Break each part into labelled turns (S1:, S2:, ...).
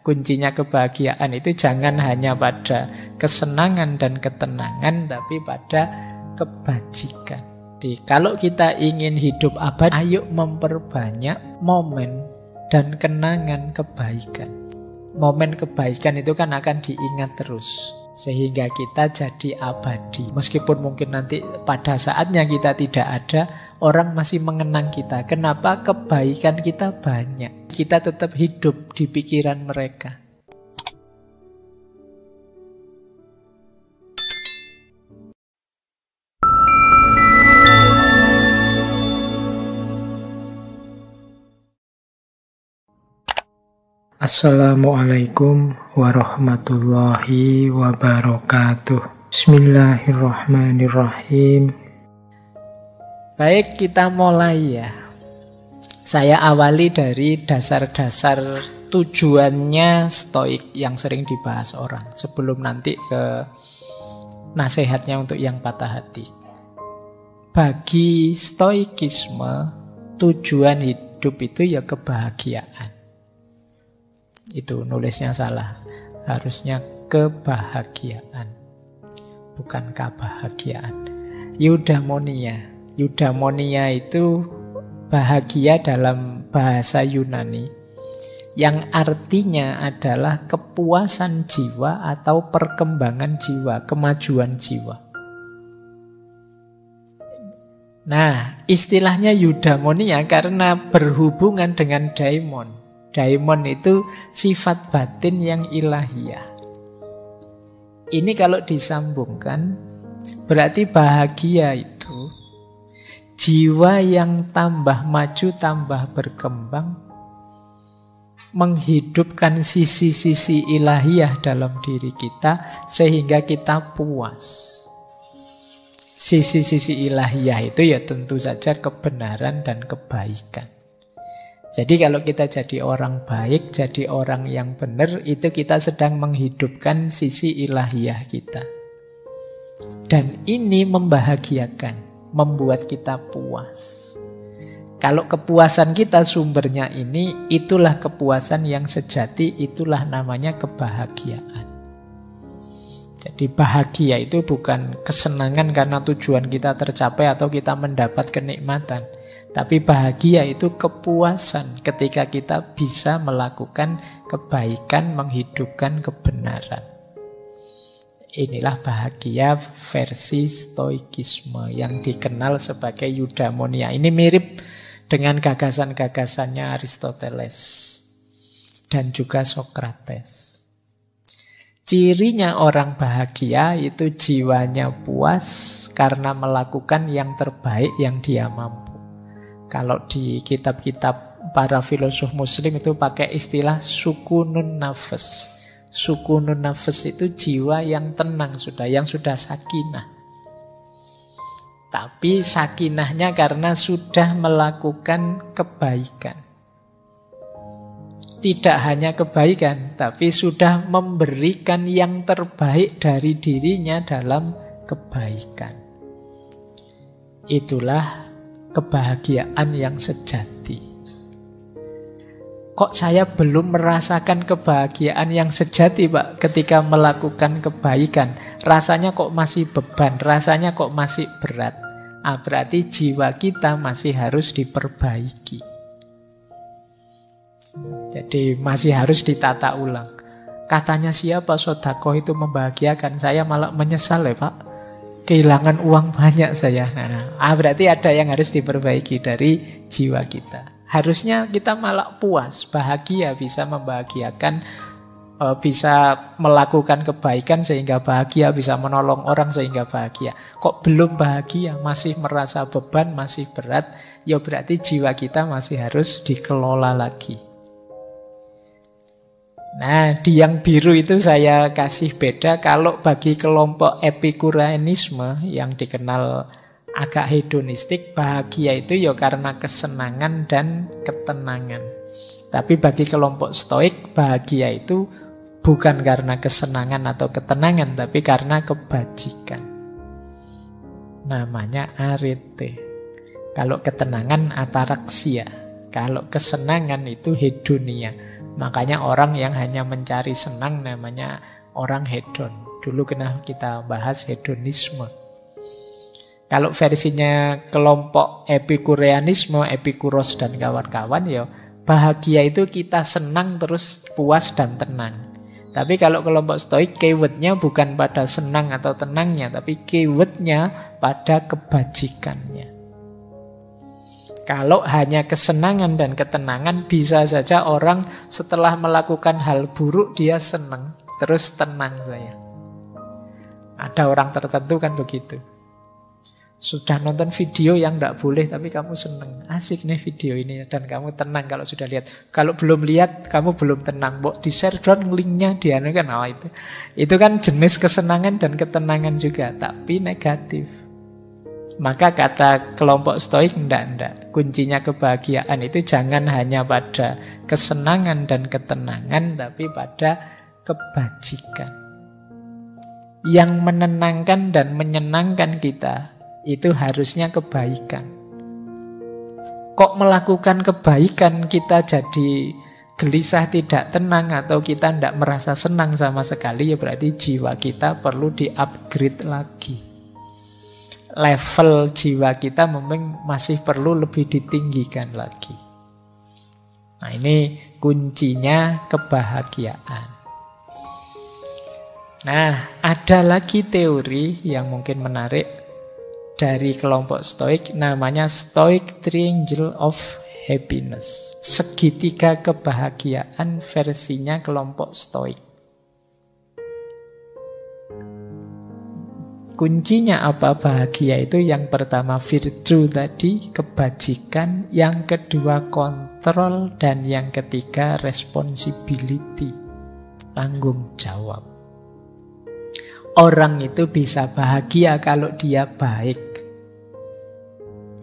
S1: kuncinya kebahagiaan itu jangan hanya pada kesenangan dan ketenangan, tapi pada kebajikan. Jadi kalau kita ingin hidup abadi, ayo memperbanyak momen dan kenangan kebaikan. Momen kebaikan itu kan akan diingat terus, sehingga kita jadi abadi. Meskipun mungkin nanti pada saatnya kita tidak ada, orang masih mengenang kita. Kenapa? Kebaikan kita banyak. Kita tetap hidup di pikiran mereka. Assalamualaikum warahmatullahi wabarakatuh. Bismillahirrahmanirrahim. Baik, kita mulai ya. Saya awali dari dasar-dasar tujuannya stoik yang sering dibahas orang, sebelum nanti ke nasihatnya untuk yang patah hati. Bagi stoikisme, tujuan hidup itu ya kebahagiaan. Itu nulisnya salah. Harusnya kebahagiaan, bukan kebahagiaan. Eudaimonia. Eudaimonia itu bahagia dalam bahasa Yunani, yang artinya adalah kepuasan jiwa atau perkembangan jiwa, kemajuan jiwa. Nah, istilahnya eudaimonia karena berhubungan dengan daimon. Daimon itu sifat batin yang ilahiyah. Ini kalau disambungkan, berarti bahagia itu jiwa yang tambah maju, tambah berkembang, menghidupkan sisi-sisi ilahiyah dalam diri kita, sehingga kita puas. Sisi-sisi ilahiyah itu ya tentu saja kebenaran dan kebaikan. Jadi kalau kita jadi orang baik, jadi orang yang benar, itu kita sedang menghidupkan sisi ilahiyah kita. Dan ini membahagiakan, membuat kita puas. Kalau kepuasan kita sumbernya ini, itulah kepuasan yang sejati, itulah namanya kebahagiaan. Jadi bahagia itu bukan kesenangan karena tujuan kita tercapai atau kita mendapat kenikmatan. Tapi bahagia itu kepuasan ketika kita bisa melakukan kebaikan, menghidupkan kebenaran. Inilah bahagia versi stoikisme yang dikenal sebagai eudaimonia. Ini mirip dengan gagasan-gagasannya Aristoteles dan juga Socrates. Cirinya orang bahagia itu jiwanya puas karena melakukan yang terbaik yang dia mampu. Kalau di kitab-kitab para filosof muslim itu pakai istilah sukunun nafas. Sukunun nafas itu jiwa yang tenang sudah, yang sudah sakinah. Tapi sakinahnya karena sudah melakukan kebaikan. Tidak hanya kebaikan, tapi sudah memberikan yang terbaik dari dirinya dalam kebaikan. Itulah kebahagiaan yang sejati. Kok saya belum merasakan kebahagiaan yang sejati, Pak, ketika melakukan kebaikan? Rasanya kok masih beban, rasanya kok masih berat. Berarti jiwa kita masih harus diperbaiki. Jadi masih harus ditata ulang. Katanya siapa sedekah itu membahagiakan, saya malah menyesal ya, Pak. Kehilangan uang banyak saya. Berarti ada yang harus diperbaiki dari jiwa kita. Harusnya kita malah puas, bahagia, bisa membahagiakan, bisa melakukan kebaikan sehingga bahagia, bisa menolong orang sehingga bahagia. Kok belum bahagia, masih merasa beban, masih berat, ya berarti jiwa kita masih harus dikelola lagi. Nah, di yang biru itu saya kasih beda. Kalau bagi kelompok epikureanisme yang dikenal agak hedonistik, bahagia itu ya karena kesenangan dan ketenangan. Tapi bagi kelompok stoik, bahagia itu bukan karena kesenangan atau ketenangan, tapi karena kebajikan. Namanya arete. Kalau ketenangan ataraksia, kalau kesenangan itu hedonia. Makanya orang yang hanya mencari senang namanya orang hedon. Dulu kena kita bahas hedonisme. Kalau versinya kelompok Epikureanisme, Epikuros dan kawan-kawan, ya bahagia itu kita senang terus puas dan tenang. Tapi kalau kelompok Stoik, keywordnya bukan pada senang atau tenangnya, tapi keywordnya pada kebajikannya. Kalau hanya kesenangan dan ketenangan, bisa saja orang setelah melakukan hal buruk dia senang, terus tenang saya. Ada orang tertentu kan begitu. Sudah nonton video yang tidak boleh tapi kamu senang. Asik nih video ini dan kamu tenang kalau sudah lihat. Kalau belum lihat kamu belum tenang. Mbok di-share dong linknya dia kan. Oh, itu kan jenis kesenangan dan ketenangan juga, tapi negatif. Maka kata kelompok Stoik, enggak. Kuncinya kebahagiaan itu jangan hanya pada kesenangan dan ketenangan, tapi pada kebajikan. Yang menenangkan dan menyenangkan kita itu harusnya kebaikan. Kok melakukan kebaikan kita jadi gelisah, tidak tenang, atau kita tidak merasa senang sama sekali, ya berarti jiwa kita perlu di-upgrade lagi. Level jiwa kita memang masih perlu lebih ditinggikan lagi. Nah, ini kuncinya kebahagiaan. Nah, ada lagi teori yang mungkin menarik dari kelompok Stoik, namanya Stoic Triangle of Happiness. Segitiga kebahagiaan versinya kelompok Stoik. Kuncinya apa bahagia itu? Yang pertama virtue tadi, kebajikan. Yang kedua kontrol. Dan yang ketiga responsibility, tanggung jawab. Orang itu bisa bahagia kalau dia baik.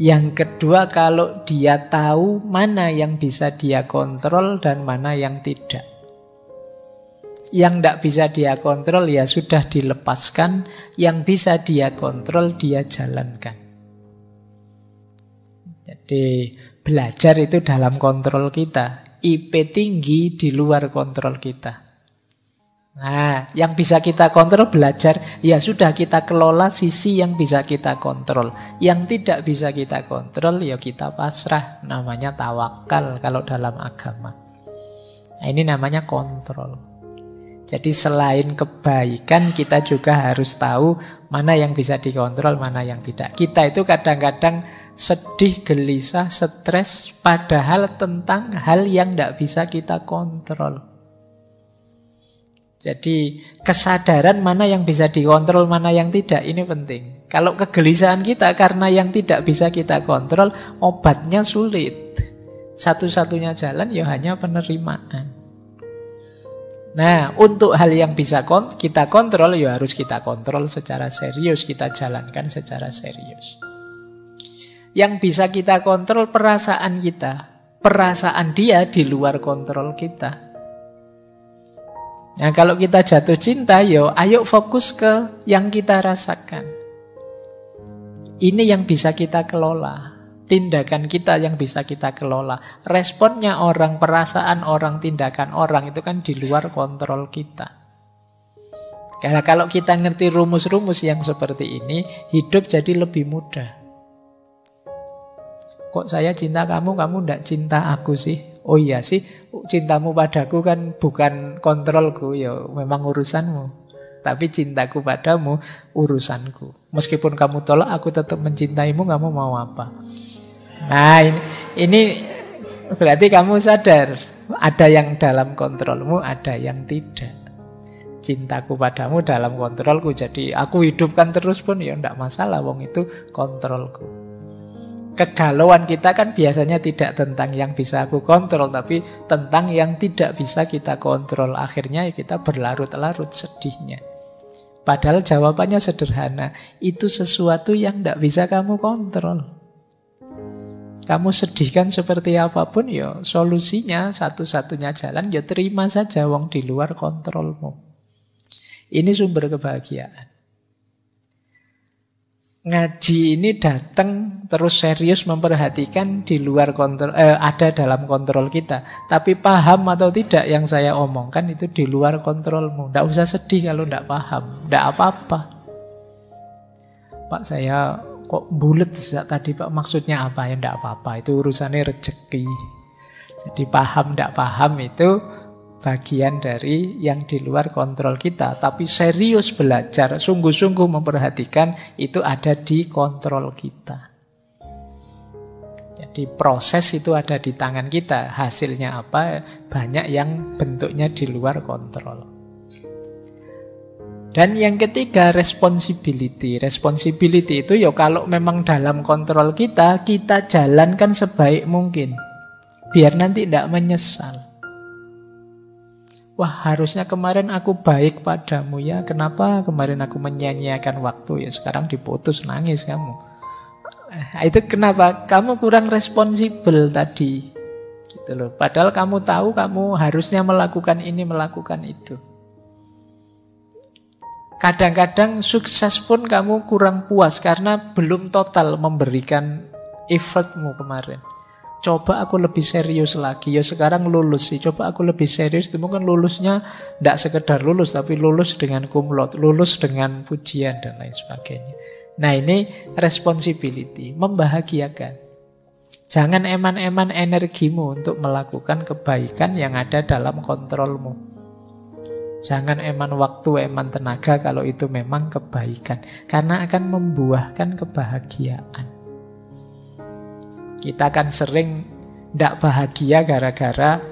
S1: Yang kedua, kalau dia tahu mana yang bisa dia kontrol dan mana yang tidak. Yang tidak bisa dia kontrol ya sudah dilepaskan. Yang bisa dia kontrol dia jalankan. Jadi belajar itu dalam kontrol kita. IP tinggi di luar kontrol kita. Nah, yang bisa kita kontrol belajar, ya sudah kita kelola sisi yang bisa kita kontrol. Yang tidak bisa kita kontrol ya kita pasrah. Namanya tawakal kalau dalam agama. Nah, ini namanya kontrol. Jadi selain kebaikan, kita juga harus tahu mana yang bisa dikontrol, mana yang tidak. Kita itu kadang-kadang sedih, gelisah, stres, padahal tentang hal yang tidak bisa kita kontrol. Jadi kesadaran mana yang bisa dikontrol, mana yang tidak, ini penting. Kalau kegelisahan kita karena yang tidak bisa kita kontrol, obatnya sulit. Satu-satunya jalan ya hanya penerimaan. Nah, untuk hal yang bisa kita kontrol, ya harus kita kontrol secara serius, kita jalankan secara serius. Yang bisa kita kontrol perasaan kita. Perasaan dia di luar kontrol kita. Nah, kalau kita jatuh cinta, ayo fokus ke yang kita rasakan. Ini yang bisa kita kelola. Tindakan kita yang bisa kita kelola. Responnya orang, perasaan orang, tindakan orang itu kan di luar kontrol kita. Karena kalau kita ngerti rumus-rumus yang seperti ini, hidup jadi lebih mudah. Kok saya cinta kamu, kamu tidak cinta aku sih? Oh iya sih, cintamu padaku kan bukan kontrolku, ya memang urusanmu. Tapi cintaku padamu urusanku. Meskipun kamu tolak, aku tetap mencintaimu, kamu mau apa? Nah, ini berarti kamu sadar ada yang dalam kontrolmu, ada yang tidak. Cintaku padamu dalam kontrolku, jadi aku hidupkan terus pun ya tidak masalah, wong itu kontrolku. Kegalauan kita kan biasanya tidak tentang yang bisa aku kontrol, tapi tentang yang tidak bisa kita kontrol. Akhirnya kita berlarut-larut sedihnya. Padahal jawabannya sederhana, itu sesuatu yang tidak bisa kamu kontrol. Kamu sedihkan seperti apapun, ya solusinya satu-satunya jalan, ya terima saja, wong di luar kontrolmu. Ini sumber kebahagiaan. ngaji ini datang terus serius memperhatikan di luar kontrol, ada dalam kontrol kita. Tapi paham atau tidak yang saya omongkan itu di luar kontrolmu. Tidak usah sedih kalau tidak paham, tidak apa-apa. Pak, saya kok bulet tadi Pak, maksudnya apa? Ya tidak apa-apa, itu urusannya rezeki. Jadi paham tidak paham itu bagian dari yang di luar kontrol kita. Tapi serius belajar, sungguh-sungguh memperhatikan, itu ada di kontrol kita. Jadi proses itu ada di tangan kita. Hasilnya apa? Banyak yang bentuknya di luar kontrol. Dan yang ketiga, responsibility. Responsibility itu ya kalau memang dalam kontrol kita, kita jalankan sebaik mungkin. Biar nanti tidak menyesal. Wah, harusnya kemarin aku baik padamu ya. Kenapa kemarin aku menyia-nyiakan waktu? Ya sekarang diputus, nangis kamu. Itu kenapa? Kamu kurang responsibel tadi. Gitu loh. Padahal kamu tahu kamu harusnya melakukan ini, melakukan itu. Kadang-kadang sukses pun kamu kurang puas karena belum total memberikan effortmu kemarin. Coba aku lebih serius lagi. Ya sekarang lulus sih. Coba aku lebih serius. Itu mungkin lulusnya tidak sekedar lulus, tapi lulus dengan cum laude, lulus dengan pujian dan lain sebagainya. Nah ini responsibility, membahagiakan. Jangan eman-eman energimu untuk melakukan kebaikan yang ada dalam kontrolmu. Jangan eman waktu, eman tenaga kalau itu memang kebaikan. Karena akan membuahkan kebahagiaan. Kita kan sering tidak bahagia gara-gara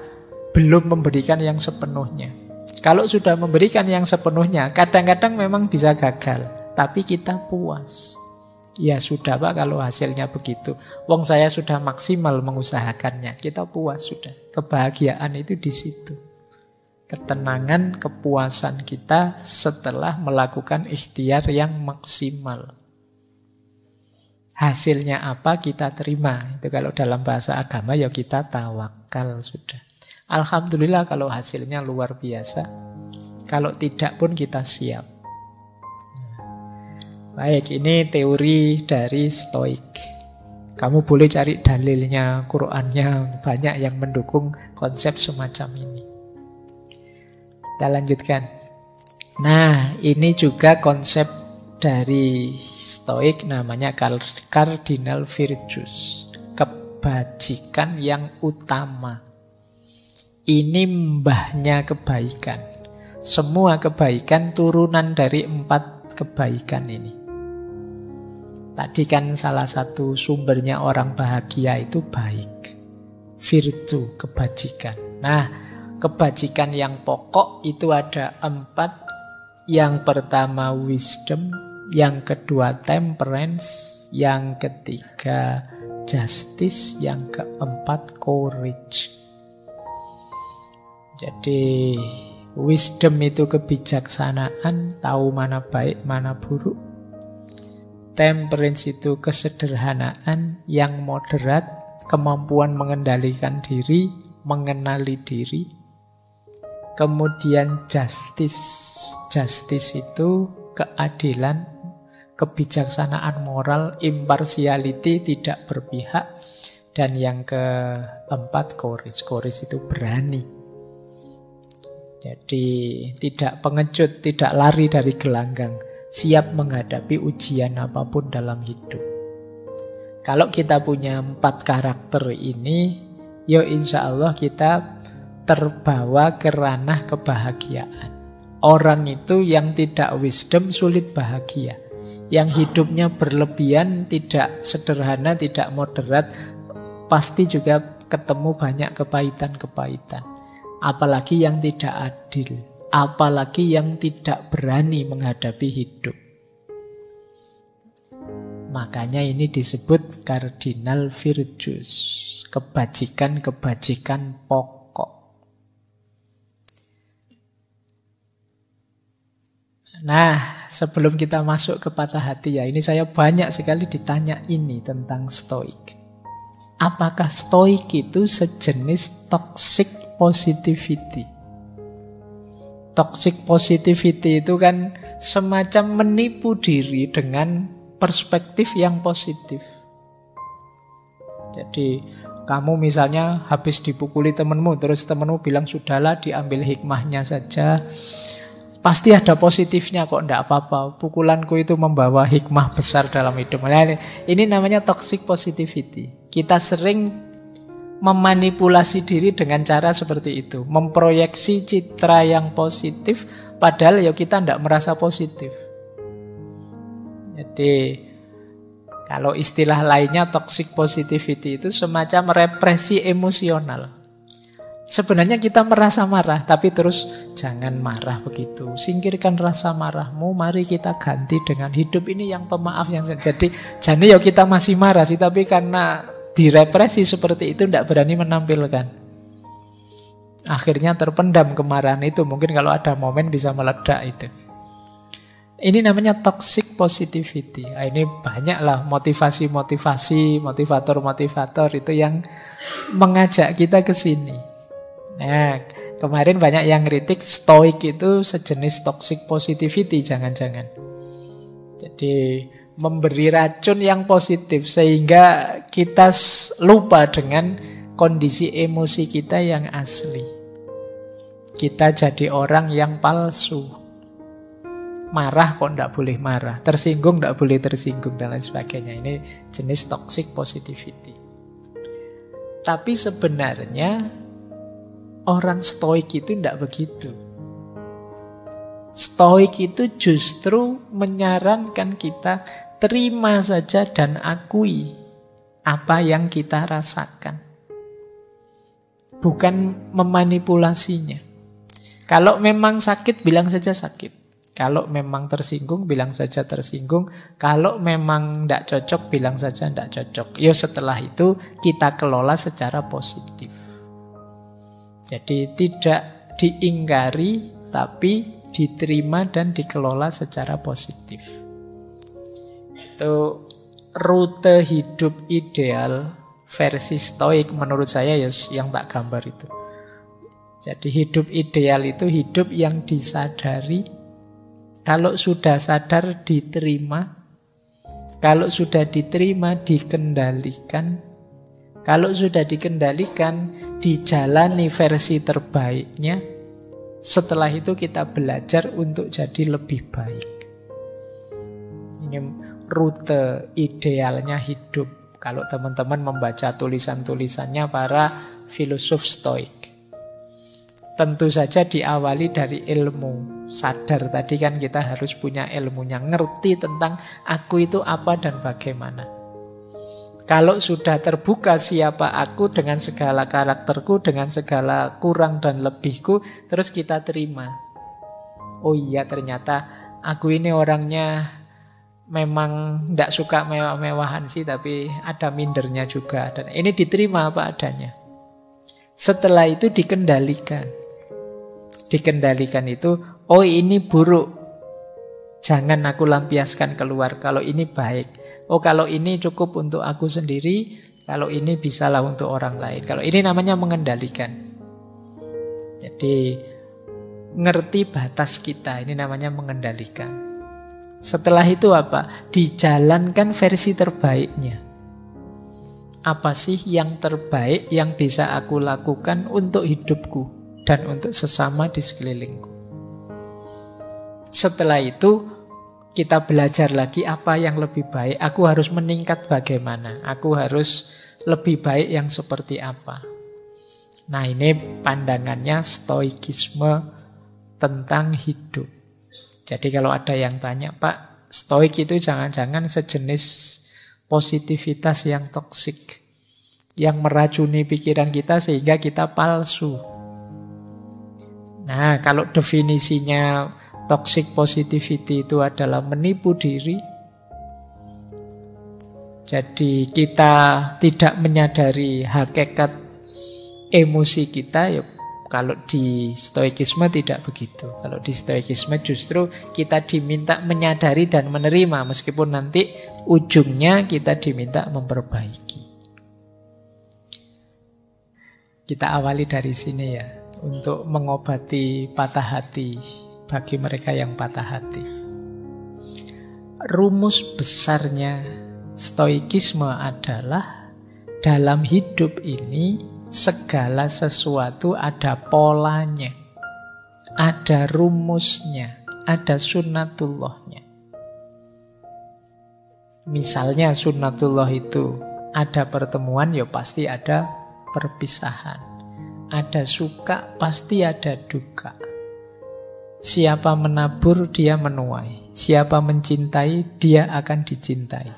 S1: belum memberikan yang sepenuhnya. Kalau sudah memberikan yang sepenuhnya, kadang-kadang memang bisa gagal. Tapi kita puas. Ya sudah Pak kalau hasilnya begitu. Wong saya sudah maksimal mengusahakannya. Kita puas sudah. Kebahagiaan itu di situ. Ketenangan, kepuasan kita setelah melakukan ikhtiar yang maksimal. Hasilnya apa kita terima. Itu kalau dalam bahasa agama ya kita tawakal sudah. Alhamdulillah kalau hasilnya luar biasa. Kalau tidak pun kita siap. Baik, ini teori dari Stoik. Kamu boleh cari dalilnya, Qur'annya, banyak yang mendukung konsep semacam ini. Kita lanjutkan. Nah, ini juga konsep dari Stoik namanya cardinal virtues, kebajikan yang utama. Ini mbahnya kebaikan. Semua kebaikan turunan dari 4 kebaikan ini. Tadi kan salah satu sumbernya orang bahagia itu baik. Virtu, kebajikan. Nah, kebajikan yang pokok itu ada 4. Yang pertama wisdom, yang kedua temperance, yang ketiga justice, yang keempat courage. Jadi wisdom itu kebijaksanaan, tahu mana baik, mana buruk. Temperance itu kesederhanaan yang moderat, kemampuan mengendalikan diri, mengenali diri. Kemudian justice itu keadilan, kebijaksanaan moral, impartiality, tidak berpihak. Dan yang keempat courage itu berani. Jadi tidak pengecut, tidak lari dari gelanggang, siap menghadapi ujian apapun dalam hidup. Kalau kita punya 4 karakter ini, ya insya Allah kita terbawa ke ranah kebahagiaan. Orang itu yang tidak wisdom sulit bahagia. Yang hidupnya berlebihan, tidak sederhana, tidak moderat, pasti juga ketemu banyak kepahitan-kepahitan. Apalagi yang tidak adil, apalagi yang tidak berani menghadapi hidup. Makanya ini disebut cardinal virtues, kebajikan-kebajikan pokok. Nah, sebelum kita masuk ke patah hati ya, ini saya banyak sekali ditanya ini tentang Stoik. Apakah Stoik itu sejenis toxic positivity? Toxic positivity itu kan semacam menipu diri dengan perspektif yang positif. Jadi kamu misalnya habis dipukuli temenmu, terus temenmu bilang sudahlah diambil hikmahnya saja. Pasti ada positifnya kok, enggak apa-apa. Pukulanku itu membawa hikmah besar dalam hidup. Nah, ini namanya toxic positivity. Kita sering memanipulasi diri dengan cara seperti itu. Memproyeksi citra yang positif, padahal ya kita enggak merasa positif. Jadi kalau istilah lainnya toxic positivity itu semacam represi emosional. Sebenarnya kita merasa marah, tapi terus jangan marah begitu. Singkirkan rasa marahmu, mari kita ganti dengan hidup ini yang pemaaf. Jadi ya kita masih marah sih, tapi karena direpresi seperti itu tidak berani menampilkan. Akhirnya terpendam kemarahan itu. Mungkin kalau ada momen bisa meledak itu. Ini namanya toxic positivity. Nah, ini banyaklah motivasi-motivasi, motivator-motivator itu yang mengajak kita ke sini. Nah, kemarin banyak yang kritik stoik itu sejenis toxic positivity, jangan-jangan. Jadi memberi racun yang positif sehingga kita lupa dengan kondisi emosi kita yang asli. Kita jadi orang yang palsu. Marah kok tidak boleh marah, tersinggung tidak boleh tersinggung, dan lain sebagainya. Ini jenis toxic positivity. Tapi sebenarnya orang stoik itu tidak begitu. Stoik itu justru menyarankan kita terima saja dan akui apa yang kita rasakan. Bukan memanipulasinya. Kalau memang sakit, bilang saja sakit. Kalau memang tersinggung, bilang saja tersinggung. Kalau memang tidak cocok, bilang saja tidak cocok. Ya setelah itu kita kelola secara positif. Jadi tidak diingkari, tapi diterima dan dikelola secara positif. Itu rute hidup ideal versi stoik menurut saya ya, yang tak gambar itu. Jadi hidup ideal itu hidup yang disadari. Kalau sudah sadar diterima. Kalau sudah diterima dikendalikan. Kalau sudah dikendalikan dijalani versi terbaiknya. Setelah itu kita belajar untuk jadi lebih baik. Ini rute idealnya hidup. Kalau teman-teman membaca tulisan-tulisannya para filosof stoik. Tentu saja diawali dari ilmu. Sadar tadi kan kita harus punya ilmunya. Ngerti tentang aku itu apa dan bagaimana. Kalau sudah terbuka siapa aku dengan segala karakterku, dengan segala kurang dan lebihku, terus kita terima. Oh iya, ternyata aku ini orangnya memang tidak suka mewah-mewahan sih, tapi ada mindernya juga. Dan ini diterima apa adanya. Setelah itu dikendalikan. Dikendalikan itu, oh ini buruk, jangan aku lampiaskan keluar. Kalau ini baik, oh kalau ini cukup untuk aku sendiri, kalau ini bisalah untuk orang lain. Kalau ini namanya mengendalikan. Jadi ngerti batas kita, ini namanya mengendalikan. Setelah itu apa? Dijalankan versi terbaiknya. Apa sih yang terbaik yang bisa aku lakukan untuk hidupku dan untuk sesama di sekelilingku. Setelah itu kita belajar lagi apa yang lebih baik. Aku harus meningkat bagaimana. Aku harus lebih baik yang seperti apa. Nah, ini pandangannya stoikisme tentang hidup. Jadi kalau ada yang tanya, Pak, stoik itu jangan-jangan sejenis positivitas yang toksik, yang meracuni pikiran kita sehingga kita palsu. Nah, kalau definisinya toxic positivity itu adalah menipu diri. Jadi kita tidak menyadari hakikat emosi kita. Ya, kalau di stoikisme tidak begitu. Kalau di stoikisme justru kita diminta menyadari dan menerima, meskipun nanti ujungnya kita diminta memperbaiki. Kita awali dari sini ya, untuk mengobati patah hati bagi mereka yang patah hati. rumus besarnya stoikisme adalah dalam hidup ini segala sesuatu ada polanya, ada rumusnya, ada sunnatullahnya. Misalnya sunnatullah itu ada pertemuan, ya pasti ada perpisahan. Ada suka, pasti ada duka. Siapa menabur, dia menuai. Siapa mencintai, dia akan dicintai.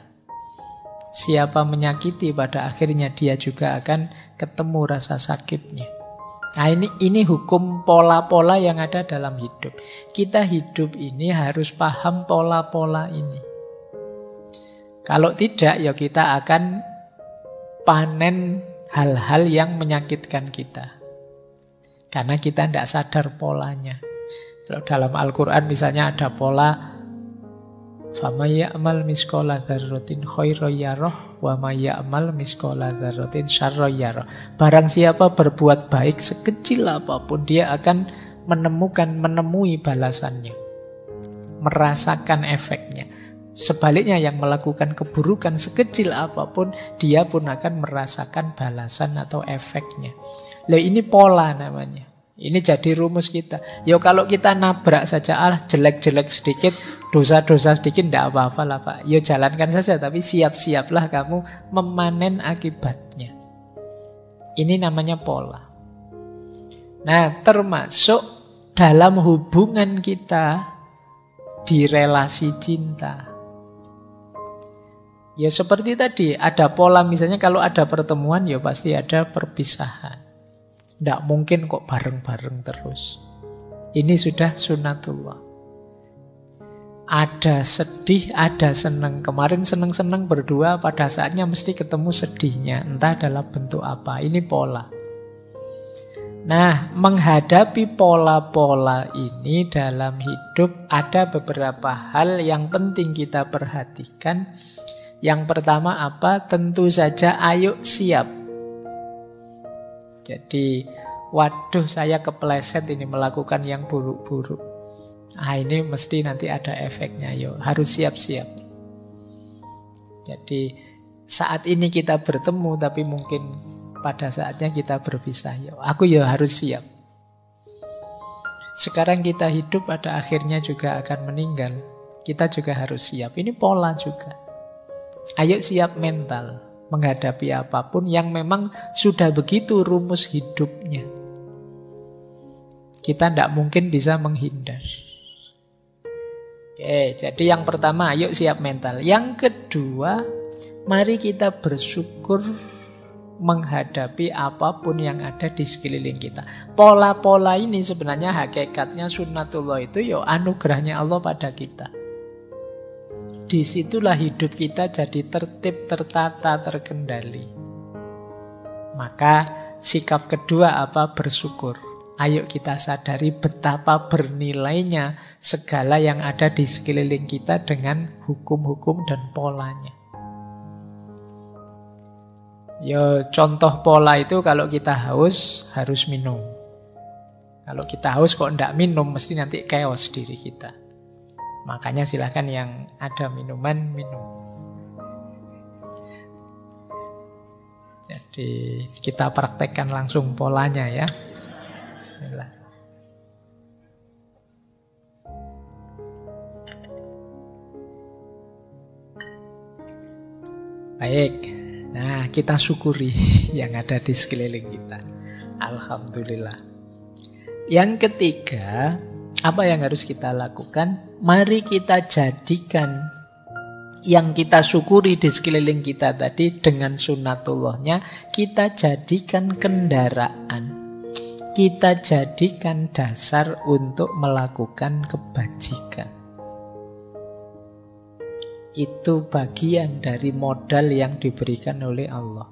S1: Siapa menyakiti, pada akhirnya dia juga akan ketemu rasa sakitnya. Nah ini hukum pola-pola yang ada dalam hidup. Kita hidup ini harus paham pola-pola ini. Kalau tidak, ya kita akan panen hal-hal yang menyakitkan kita. Karena kita tidak sadar polanya. Kalau dalam Al-Quran misalnya ada pola فَمَنْ يَعْمَلْ مِثْقَالَ ذَرَّةٍ خَيْرًا يَرَهُ وَمَنْ يَعْمَلْ مِثْقَالَ ذَرَّةٍ شَرًّا يَرَهُ. Barang siapa berbuat baik sekecil apapun, dia akan menemui balasannya, merasakan efeknya. Sebaliknya yang melakukan keburukan sekecil apapun, dia pun akan merasakan balasan atau efeknya. Loh, ini pola namanya. Ini jadi rumus kita. Ya kalau kita nabrak saja, jelek-jelek sedikit, dosa-dosa sedikit, tidak apa-apa lah Pak. Ya jalankan saja, tapi siap-siaplah kamu memanen akibatnya. Ini namanya pola. Nah, termasuk dalam hubungan kita di relasi cinta. Ya seperti tadi, ada pola misalnya kalau ada pertemuan ya pasti ada perpisahan. Tidak mungkin kok bareng-bareng terus. Ini sudah sunnatullah. Ada sedih, ada senang. Kemarin senang-senang berdua, pada saatnya mesti ketemu sedihnya. Entah dalam bentuk apa. Ini pola. Nah, menghadapi pola-pola ini dalam hidup ada beberapa hal yang penting kita perhatikan. Yang pertama apa? Tentu saja ayo siap. Jadi, waduh saya kepleset ini melakukan yang buruk-buruk. Ini mesti nanti ada efeknya. Yo, harus siap-siap. Jadi, saat ini kita bertemu tapi mungkin pada saatnya kita berpisah. Yo, aku ya harus siap. Sekarang kita hidup, pada akhirnya juga akan meninggal. Kita juga harus siap. Ini pola juga. Ayo siap mental menghadapi apapun yang memang sudah begitu rumus hidupnya. Kita tidak mungkin bisa menghindar. Oke, jadi yang pertama, ayo siap mental. Yang kedua, mari kita bersyukur menghadapi apapun yang ada di sekeliling kita. Pola-pola ini sebenarnya hakikatnya sunnatullah itu ya anugerahnya Allah pada kita. Disitulah hidup kita jadi tertib, tertata, terkendali. Maka sikap kedua apa? Bersyukur. Ayo kita sadari betapa bernilainya segala yang ada di sekeliling kita dengan hukum-hukum dan polanya. Ya contoh pola itu kalau kita haus harus minum. Kalau kita haus kok tidak minum mesti nanti chaos diri kita. Makanya silahkan yang ada minuman, minum. Jadi kita praktekkan langsung polanya ya. Bismillah. Baik. Nah, kita syukuri yang ada di sekeliling kita. Alhamdulillah. Yang ketiga, apa yang harus kita lakukan? Mari kita jadikan yang kita syukuri di sekeliling kita tadi dengan sunnatullahnya, kita jadikan kendaraan. Kita jadikan dasar untuk melakukan kebajikan. Itu bagian dari modal yang diberikan oleh Allah.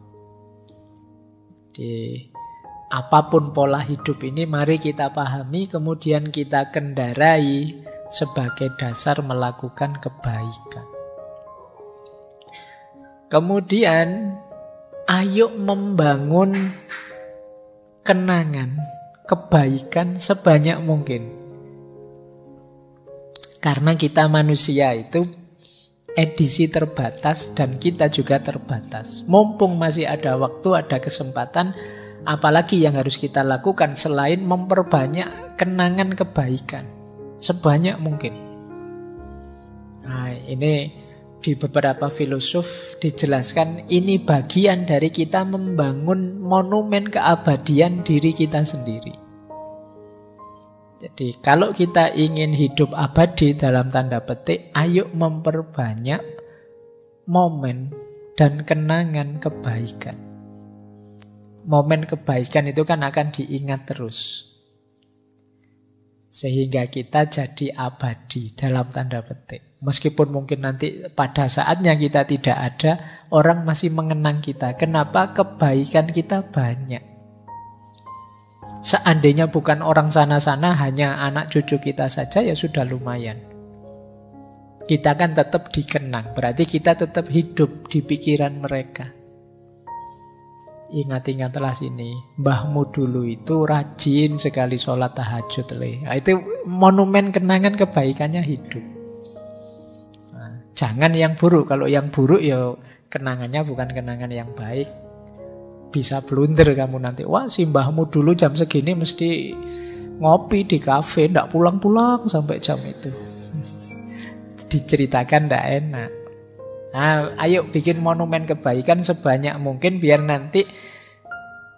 S1: Apapun pola hidup ini mari kita pahami, kemudian kita kendarai sebagai dasar melakukan kebaikan. Kemudian ayo membangun kenangan kebaikan sebanyak mungkin. Karena kita manusia itu edisi terbatas dan kita juga terbatas. Mumpung masih ada waktu, ada kesempatan, apalagi yang harus kita lakukan selain memperbanyak kenangan kebaikan sebanyak mungkin. Nah, ini di beberapa filosof dijelaskan ini bagian dari kita membangun monumen keabadian diri kita sendiri. Jadi kalau kita ingin hidup abadi dalam tanda petik, ayo memperbanyak momen dan kenangan kebaikan. Momen kebaikan itu kan akan diingat terus. Sehingga kita jadi abadi dalam tanda petik. Meskipun mungkin nanti pada saatnya kita tidak ada, orang masih mengenang kita. Kenapa? Kebaikan kita banyak. Seandainya bukan orang sana-sana, hanya anak cucu kita saja, ya sudah lumayan. Kita kan tetap dikenang, berarti kita tetap hidup di pikiran mereka. Ingat-ingatlah sini, mbahmu dulu itu rajin sekali sholat tahajud. Nah, itu monumen kenangan kebaikannya hidup. Nah, jangan yang buruk. Kalau yang buruk ya kenangannya bukan kenangan yang baik. Bisa blunder kamu nanti. Wah, si mbahmu dulu jam segini mesti ngopi di kafe, ndak pulang-pulang sampai jam itu. Diceritakan ndak enak. Nah, ayo bikin monumen kebaikan sebanyak mungkin biar nanti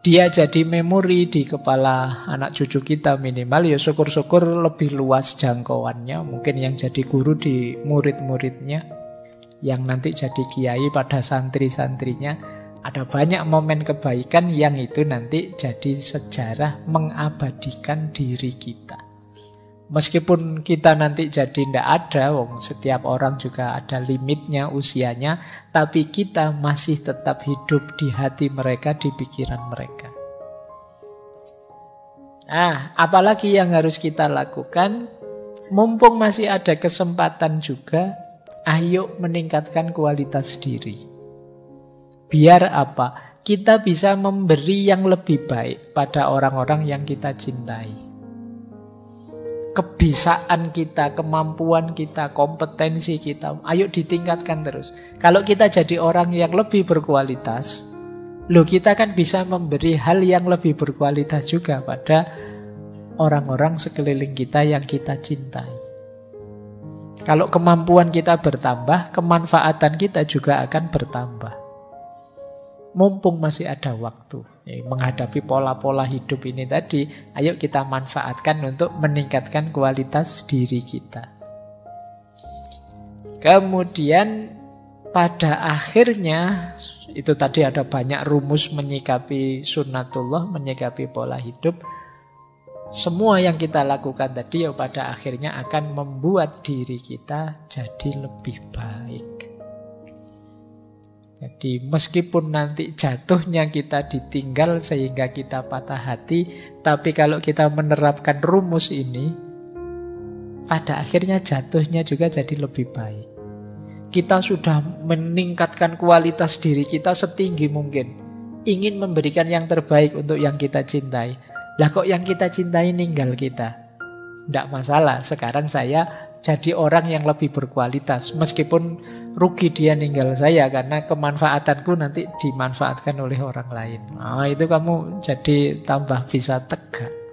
S1: dia jadi memori di kepala anak cucu kita minimal. Ya syukur-syukur lebih luas jangkauannya. Mungkin yang jadi guru di murid-muridnya, yang nanti jadi kiai pada santri-santrinya. Ada banyak momen kebaikan yang itu nanti jadi sejarah mengabadikan diri kita. Meskipun kita nanti jadi tidak ada, setiap orang juga ada limitnya usianya, tapi kita masih tetap hidup di hati mereka, di pikiran mereka. Nah, apalagi yang harus kita lakukan? Mumpung masih ada kesempatan juga, ayo meningkatkan kualitas diri. Biar apa? Kita bisa memberi yang lebih baik pada orang-orang yang kita cintai. Kebisaan kita, kemampuan kita, kompetensi kita, ayo ditingkatkan terus. Kalau kita jadi orang yang lebih berkualitas, kita kan bisa memberi hal yang lebih berkualitas juga pada orang-orang sekeliling kita yang kita cintai. Kalau kemampuan kita bertambah, kemanfaatan kita juga akan bertambah. Mumpung masih ada waktu menghadapi pola-pola hidup ini tadi, ayo kita manfaatkan untuk meningkatkan kualitas diri kita. Kemudian pada akhirnya, itu tadi ada banyak rumus menyikapi sunnatullah, menyikapi pola hidup. Semua yang kita lakukan tadi pada akhirnya akan membuat diri kita jadi lebih baik. Jadi meskipun nanti jatuhnya kita ditinggal sehingga kita patah hati, tapi kalau kita menerapkan rumus ini, pada akhirnya jatuhnya juga jadi lebih baik. Kita sudah meningkatkan kualitas diri kita setinggi mungkin, ingin memberikan yang terbaik untuk yang kita cintai. Lah kok yang kita cintai ninggal kita? Tidak masalah, sekarang saya jadi orang yang lebih berkualitas. Meskipun rugi dia ninggal saya, karena kemanfaatanku nanti dimanfaatkan oleh orang lain. Nah, itu kamu jadi tambah bisa tegak.